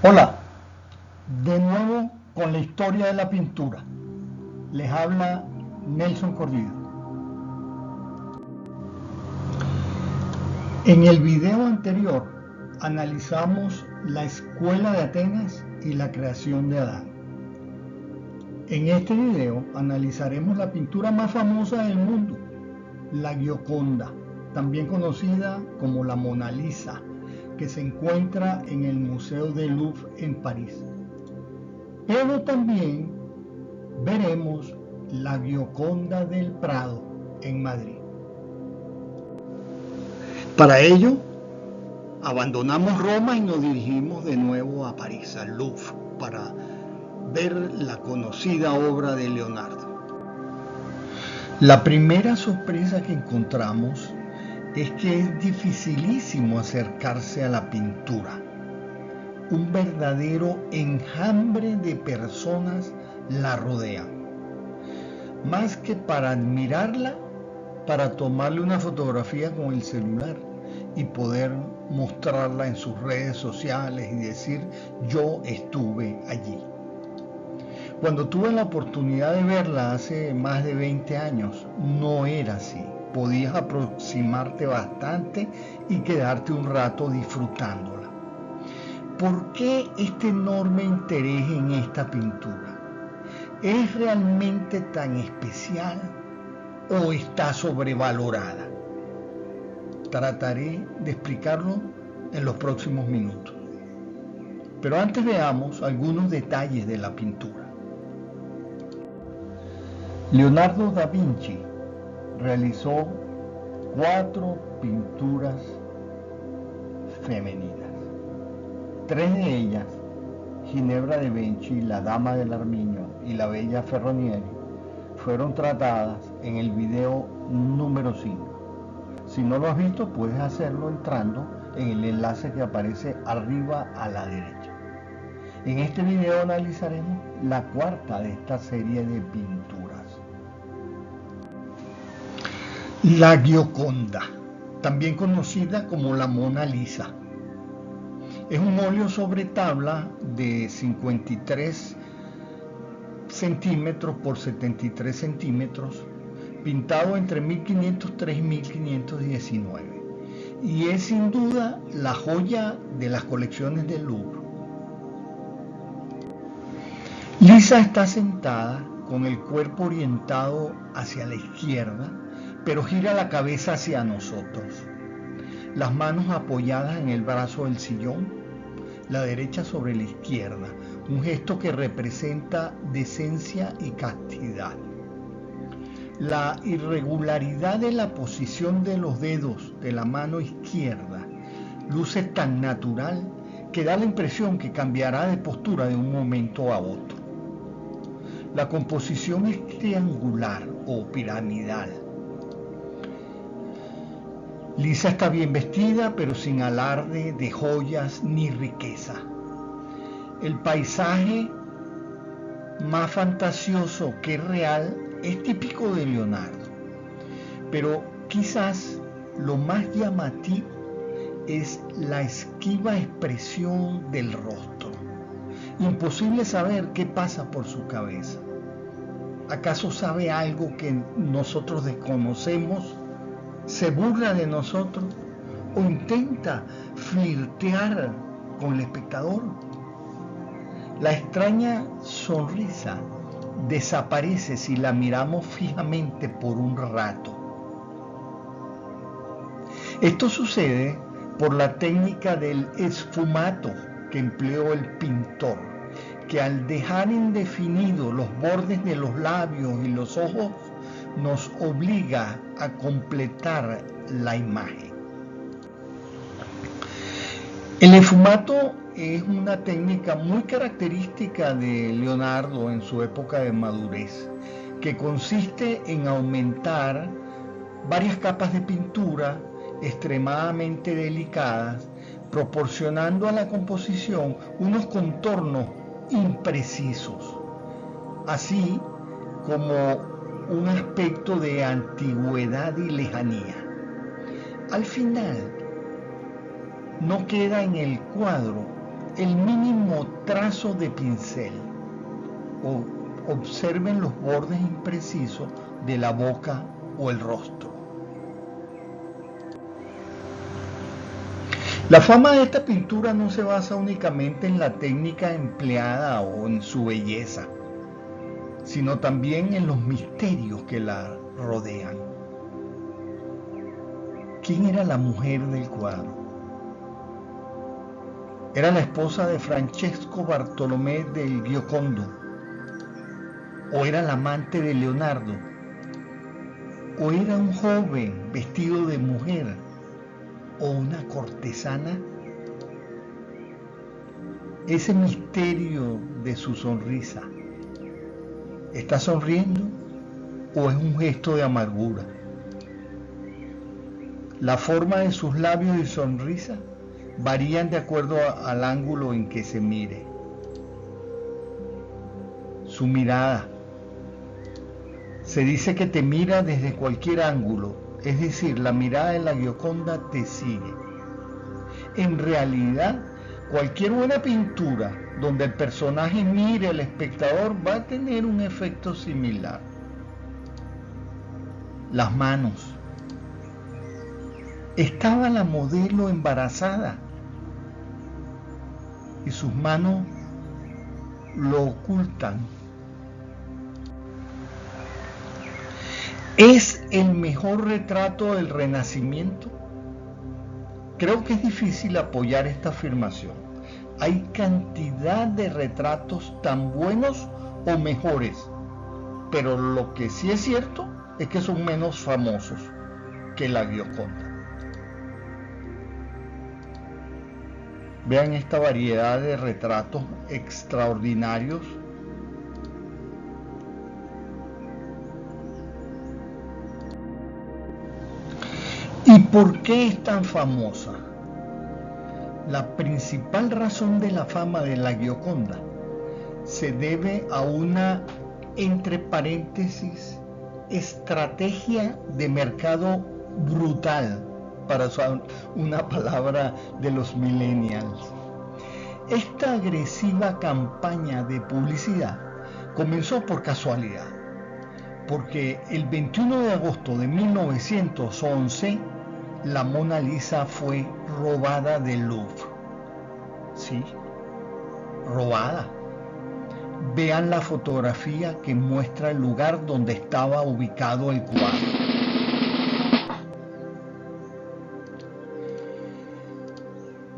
Hola, de nuevo con la historia de la pintura. Les habla Nelson Cordido. En el video anterior analizamos la escuela de Atenas y la creación de Adán. En este video analizaremos la pintura más famosa del mundo, la Gioconda, también conocida como la Mona Lisa, que se encuentra en el Museo del Louvre en París. Pero también veremos la Gioconda del Prado en Madrid. Para ello, abandonamos Roma y nos dirigimos de nuevo a París, al Louvre, para ver la conocida obra de Leonardo. La primera sorpresa que encontramos es que es dificilísimo acercarse a la pintura. Un verdadero enjambre de personas la rodean. Más que para admirarla, para tomarle una fotografía con el celular y poder mostrarla en sus redes sociales y decir yo estuve allí. Cuando tuve la oportunidad de verla hace más de 20 años, no era así. Podías aproximarte bastante y quedarte un rato disfrutándola. ¿Por qué este enorme interés en esta pintura? ¿Es realmente tan especial o está sobrevalorada? Trataré de explicarlo en los próximos minutos. Pero antes veamos algunos detalles de la pintura. Leonardo da Vinci realizó 4 pinturas femeninas. 3 de ellas, Ginebra de Benci, la Dama del Armiño y la Bella Ferronieri, fueron tratadas en el video número 5. Si no lo has visto, puedes hacerlo entrando en el enlace que aparece arriba a la derecha. En este video analizaremos la cuarta de esta serie de pinturas. La Gioconda, también conocida como la Mona Lisa. Es un óleo sobre tabla de 53 centímetros por 73 centímetros, pintado entre 1503 y 1519, y es sin duda la joya de las colecciones del Louvre. Lisa está sentada con el cuerpo orientado hacia la izquierda, pero gira la cabeza hacia nosotros. Las manos apoyadas en el brazo del sillón, la derecha sobre la izquierda, un gesto que representa decencia y castidad. La irregularidad de la posición de los dedos de la mano izquierda luce tan natural que da la impresión que cambiará de postura de un momento a otro. La composición es triangular o piramidal. Lisa está bien vestida, pero sin alarde de joyas ni riqueza. El paisaje, más fantasioso que real, es típico de Leonardo. Pero quizás lo más llamativo es la esquiva expresión del rostro. Imposible saber qué pasa por su cabeza. ¿Acaso sabe algo que nosotros desconocemos? ¿Se burla de nosotros o intenta flirtear con el espectador? La extraña sonrisa desaparece si la miramos fijamente por un rato. Esto sucede por la técnica del esfumato que empleó el pintor, que al dejar indefinidos los bordes de los labios y los ojos, nos obliga a completar la imagen. El esfumato es una técnica muy característica de Leonardo en su época de madurez, que consiste en aumentar varias capas de pintura extremadamente delicadas, proporcionando a la composición unos contornos imprecisos, así como un aspecto de antigüedad y lejanía. Al final, no queda en el cuadro el mínimo como trazo de pincel. Observen los bordes imprecisos de la boca o el rostro. La fama de esta pintura no se basa únicamente en la técnica empleada o en su belleza, sino también en los misterios que la rodean. ¿Quién era la mujer del cuadro? ¿Era la esposa de Francesco Bartolomé del Giocondo? ¿O era la amante de Leonardo? ¿O era un joven vestido de mujer? ¿O una cortesana? Ese misterio de su sonrisa, ¿está sonriendo o es un gesto de amargura? La forma de sus labios y sonrisa varían de acuerdo al ángulo en que se mire. Su mirada. Se dice que te mira desde cualquier ángulo, es decir, la mirada de la Gioconda te sigue. En realidad, cualquier buena pintura donde el personaje mire al espectador va a tener un efecto similar. Las manos. Estaba la modelo embarazada y sus manos lo ocultan. ¿Es el mejor retrato del Renacimiento? Creo que es difícil apoyar esta afirmación. Hay cantidad de retratos tan buenos o mejores, pero lo que sí es cierto es que son menos famosos que la Gioconda. Vean esta variedad de retratos extraordinarios. ¿Y por qué es tan famosa? La principal razón de la fama de la Gioconda se debe a una, entre paréntesis, estrategia de mercado brutal, para usar una palabra de los millennials. Esta agresiva campaña de publicidad comenzó por casualidad, porque el 21 de agosto de 1911 la Mona Lisa fue robada del Louvre. Sí, robada. Vean la fotografía que muestra el lugar donde estaba ubicado el cuadro.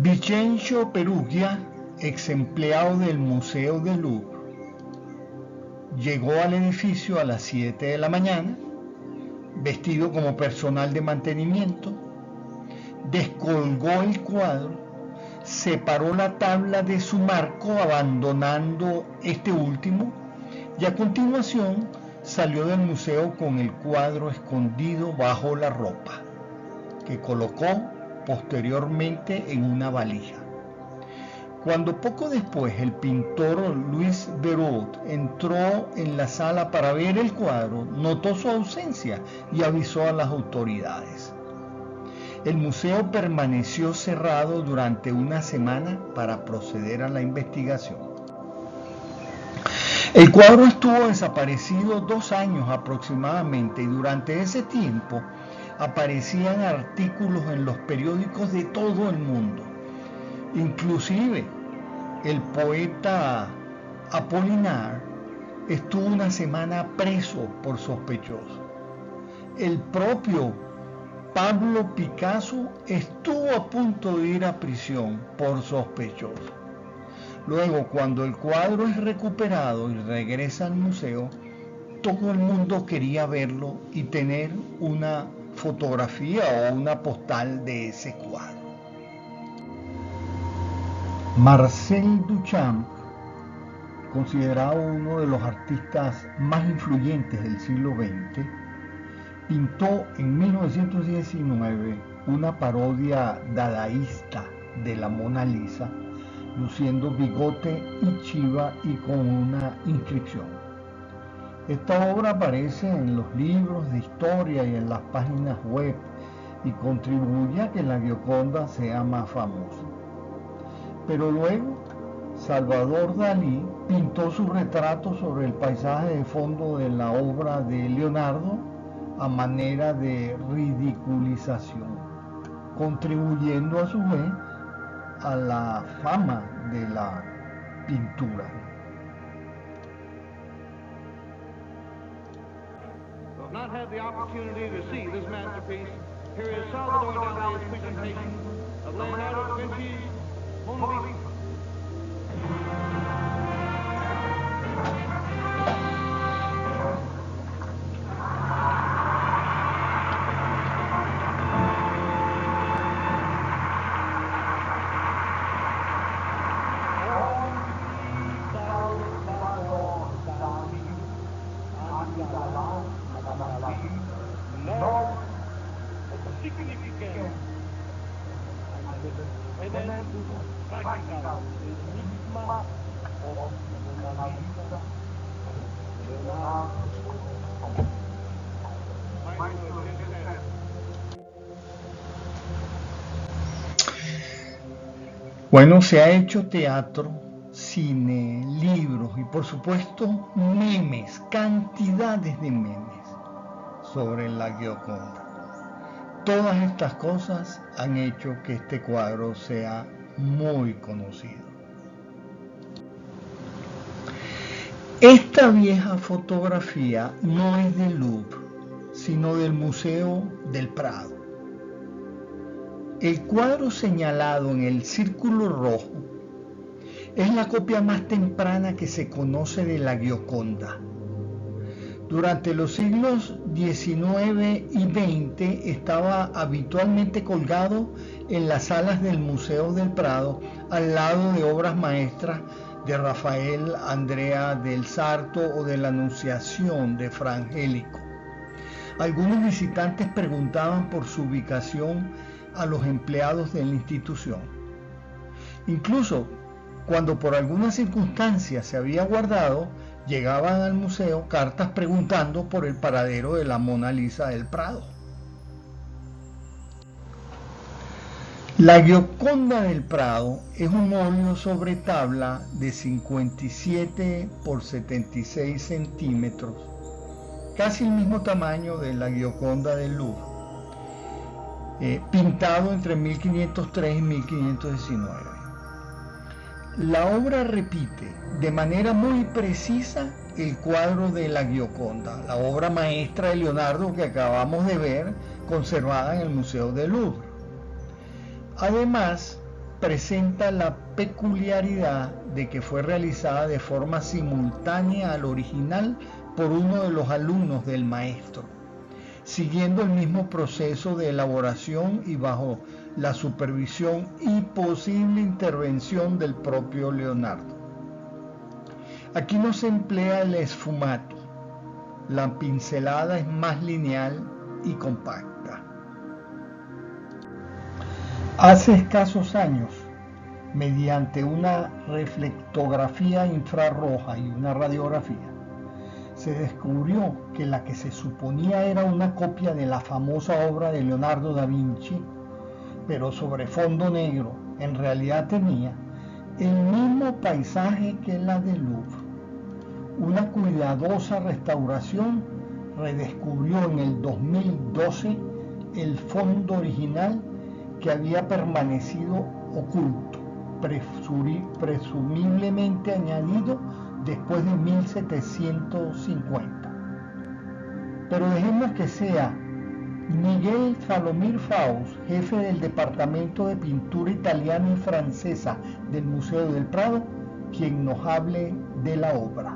Vincenzo Peruggia, ex empleado del Museo del Louvre, llegó al edificio a las 7 de la mañana, vestido como personal de mantenimiento, descolgó el cuadro, separó la tabla de su marco abandonando este último y a continuación salió del museo con el cuadro escondido bajo la ropa, que colocó posteriormente en una valija. Cuando poco después el pintor Louis Béraud entró en la sala para ver el cuadro, notó su ausencia y avisó a las autoridades. El museo permaneció cerrado durante una semana para proceder a la investigación. El cuadro estuvo desaparecido 2 años aproximadamente y durante ese tiempo aparecían artículos en los periódicos de todo el mundo. Inclusive el poeta Apollinaire estuvo una semana preso por sospechoso. El propio Pablo Picasso estuvo a punto de ir a prisión por sospechoso. Luego, cuando el cuadro es recuperado y regresa al museo, todo el mundo quería verlo y tener una fotografía o una postal de ese cuadro. Marcel Duchamp, considerado uno de los artistas más influyentes del siglo XX, pintó en 1919 una parodia dadaísta de la Mona Lisa, luciendo bigote y chiva y con una inscripción. Esta obra aparece en los libros de historia y en las páginas web y contribuye a que la Gioconda sea más famosa. Pero luego Salvador Dalí pintó su retrato sobre el paisaje de fondo de la obra de Leonardo a manera de ridiculización, contribuyendo a su vez a la fama de la pintura. Not had the opportunity to see this masterpiece. Here is Salvador Dali's presentation of Leonardo da Vinci's Mona Lisa. Bueno, se ha hecho teatro, cine, libros y por supuesto memes, cantidades de memes sobre la Gioconda. Todas estas cosas han hecho que este cuadro sea muy conocido. Esta vieja fotografía no es del Louvre, sino del Museo del Prado. El cuadro señalado en el círculo rojo es la copia más temprana que se conoce de la Gioconda. Durante los siglos XIX y XX estaba habitualmente colgado en las salas del Museo del Prado al lado de obras maestras de Rafael Andrea del Sarto o de la Anunciación de Fra Angelico. Algunos visitantes preguntaban por su ubicación a los empleados de la institución. Incluso cuando por alguna circunstancia se había guardado, llegaban al museo cartas preguntando por el paradero de la Mona Lisa del Prado. La Gioconda del Prado es un óleo sobre tabla de 57 por 76 centímetros, casi el mismo tamaño de la Gioconda del Louvre, pintado entre 1503 y 1519. La obra repite de manera muy precisa el cuadro de la Gioconda, la obra maestra de Leonardo que acabamos de ver, conservada en el Museo del Louvre. Además, presenta la peculiaridad de que fue realizada de forma simultánea al original por uno de los alumnos del maestro, siguiendo el mismo proceso de elaboración y bajo la supervisión y posible intervención del propio Leonardo. Aquí no se emplea el esfumato, la pincelada es más lineal y compacta. Hace escasos años, mediante una reflectografía infrarroja y una radiografía, se descubrió que la que se suponía era una copia de la famosa obra de Leonardo da Vinci, pero sobre fondo negro, en realidad tenía el mismo paisaje que la del Louvre. Una cuidadosa restauración redescubrió en el 2012 el fondo original que había permanecido oculto, presumiblemente añadido después de 1750. Pero dejemos que sea Miguel Salomir Faust, jefe del Departamento de Pintura Italiana y Francesa del Museo del Prado, quien nos hable de la obra.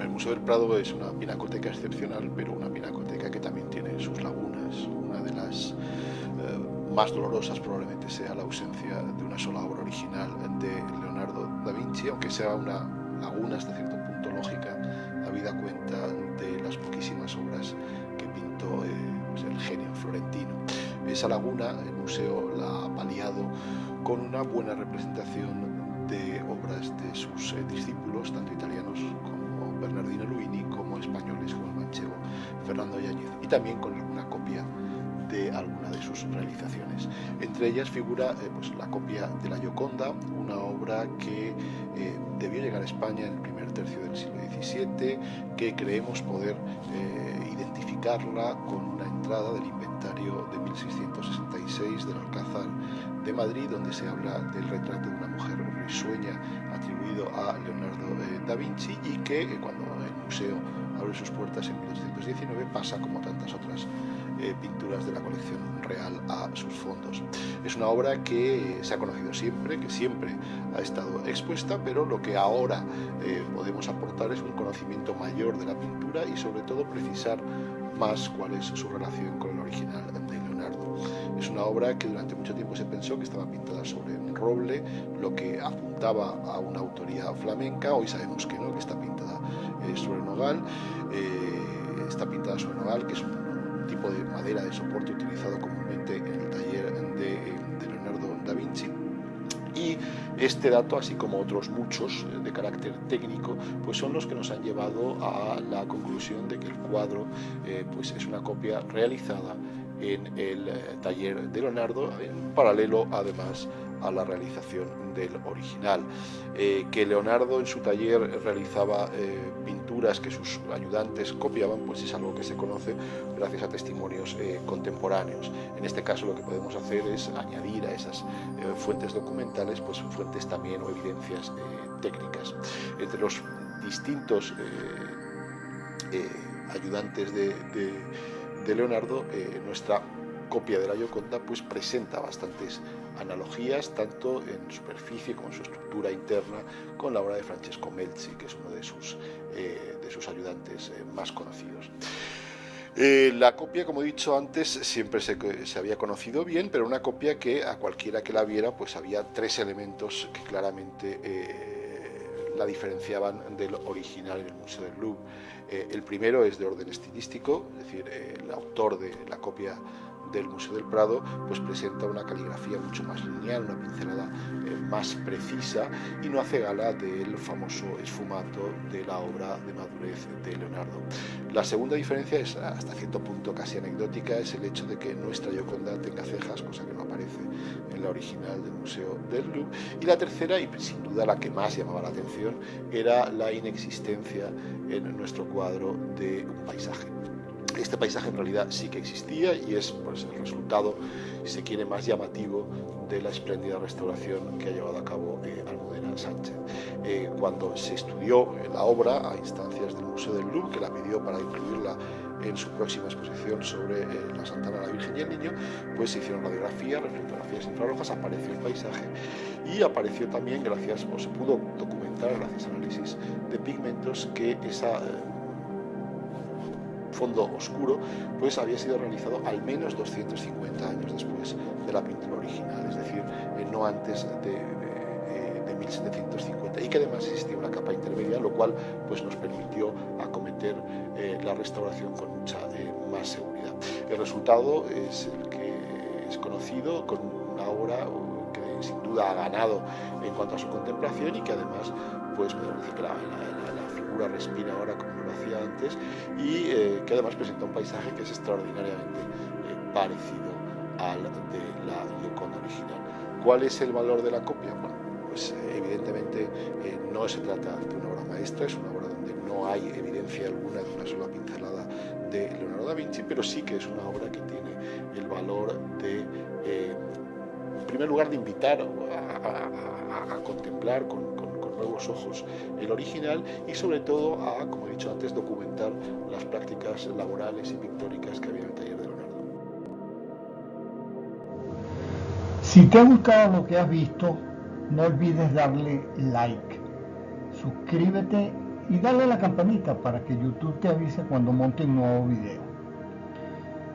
El Museo del Prado es una pinacoteca excepcional, pero una pinacoteca que también tiene sus lagunas. Una de las más dolorosas probablemente sea la ausencia de una sola obra original de Leonardo da Vinci, aunque sea una laguna hasta cierto punto lógica, habida cuenta de las poquísimas obras que pintó el genio florentino. Esa laguna el museo la ha paliado con una buena representación de obras de sus discípulos, tanto italianos como Fernando Yáñez, y también con una copia de alguna de sus realizaciones. Entre ellas figura pues la copia de la Gioconda, una obra que debió llegar a España en el primer tercio del siglo XVII, que creemos poder identificarla con una entrada del inventario de 1666 del Alcázar de Madrid, donde se habla del retrato de una mujer risueña atribuido a Leonardo da Vinci, y que cuando el museo abre sus puertas en 1819 pasa, como tantas otras pinturas de la colección real, a sus fondos. Es una obra que se ha conocido siempre, que siempre ha estado expuesta, pero lo que ahora podemos aportar es un conocimiento mayor de la pintura y sobre todo precisar más cuál es su relación con el original de Leonardo. Es una obra que durante mucho tiempo se pensó que estaba pintada sobre un roble, lo que apuntaba a una autoría flamenca. Hoy sabemos que no, que está pintada sobre nogal. Está pintada sobre nogal, que es un tipo de madera de soporte utilizado comúnmente en el taller de Leonardo da Vinci. Y este dato, así como otros muchos de carácter técnico, pues son los que nos han llevado a la conclusión de que el cuadro pues es una copia realizada en el taller de Leonardo, en paralelo además a la realización del original. Que Leonardo en su taller realizaba pinturas que sus ayudantes copiaban, pues es algo que se conoce gracias a testimonios contemporáneos. En este caso lo que podemos hacer es añadir a esas fuentes documentales pues fuentes también o evidencias técnicas. Entre los distintos ayudantes de Leonardo, nuestra copia de la Gioconda pues presenta bastantes analogías, tanto en superficie como en su estructura interna, con la obra de Francesco Melzi, que es uno de sus ayudantes más conocidos. La copia, como he dicho antes, siempre se había conocido bien, pero una copia que a cualquiera que la viera pues había tres elementos que claramente la diferenciaban del original en el Museo del Louvre. El primero es de orden estilístico, es decir, el autor de la copia del Museo del Prado pues presenta una caligrafía mucho más lineal, una pincelada más precisa, y no hace gala del famoso esfumato de la obra de madurez de Leonardo. La segunda diferencia es hasta cierto punto casi anecdótica, es el hecho de que nuestra Gioconda tenga cejas, cosa que no aparece en la original del Museo del Louvre. Y la tercera, y sin duda la que más llamaba la atención, era la inexistencia en nuestro cuadro de un paisaje. Este paisaje en realidad sí que existía y es pues, el resultado, si se quiere, más llamativo de la espléndida restauración que ha llevado a cabo Almudena Sánchez. Cuando se estudió la obra a instancias del Museo del Louvre, que la pidió para incluirla en su próxima exposición sobre la Santana, la Virgen y el Niño, pues se hicieron radiografías, reflectografías infrarrojas, apareció el paisaje y apareció también, gracias, o se pudo documentar gracias a análisis de pigmentos, que esa fondo oscuro pues había sido realizado al menos 250 años después de la pintura original, es decir, no antes de 1750, y que además existía una capa intermedia, lo cual pues nos permitió acometer la restauración con mucha más seguridad. El resultado es el que es conocido, con una obra que sin duda ha ganado en cuanto a su contemplación y que además pues me parece que la figura respira ahora como lo hacía antes, y que además presenta un paisaje que es extraordinariamente parecido al de la Gioconda original. ¿Cuál es el valor de la copia? Bueno, pues evidentemente no se trata de una obra maestra, es una obra donde no hay evidencia alguna de una sola pincelada de Leonardo da Vinci, pero sí que es una obra que tiene el valor de, en primer lugar, de invitar a contemplar con nuevos ojos el original, y sobre todo a, como he dicho antes, documentar las prácticas laborales y pictóricas que había en el taller de Leonardo. Si te ha gustado lo que has visto, no olvides darle like, suscríbete y dale a la campanita para que YouTube te avise cuando monte un nuevo video.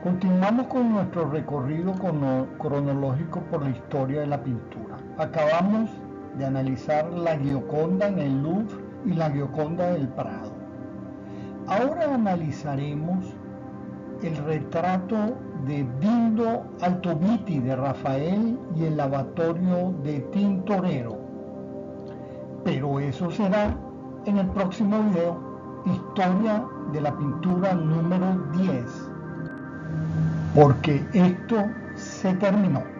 Continuamos con nuestro recorrido cronológico por la historia de la pintura. Acabamos de analizar la Gioconda en el Louvre y la Gioconda del Prado. Ahora analizaremos el retrato de Bindo Altoviti de Rafael y el lavatorio de Tintorero. Pero eso será en el próximo video, Historia de la pintura número 10, porque esto se terminó.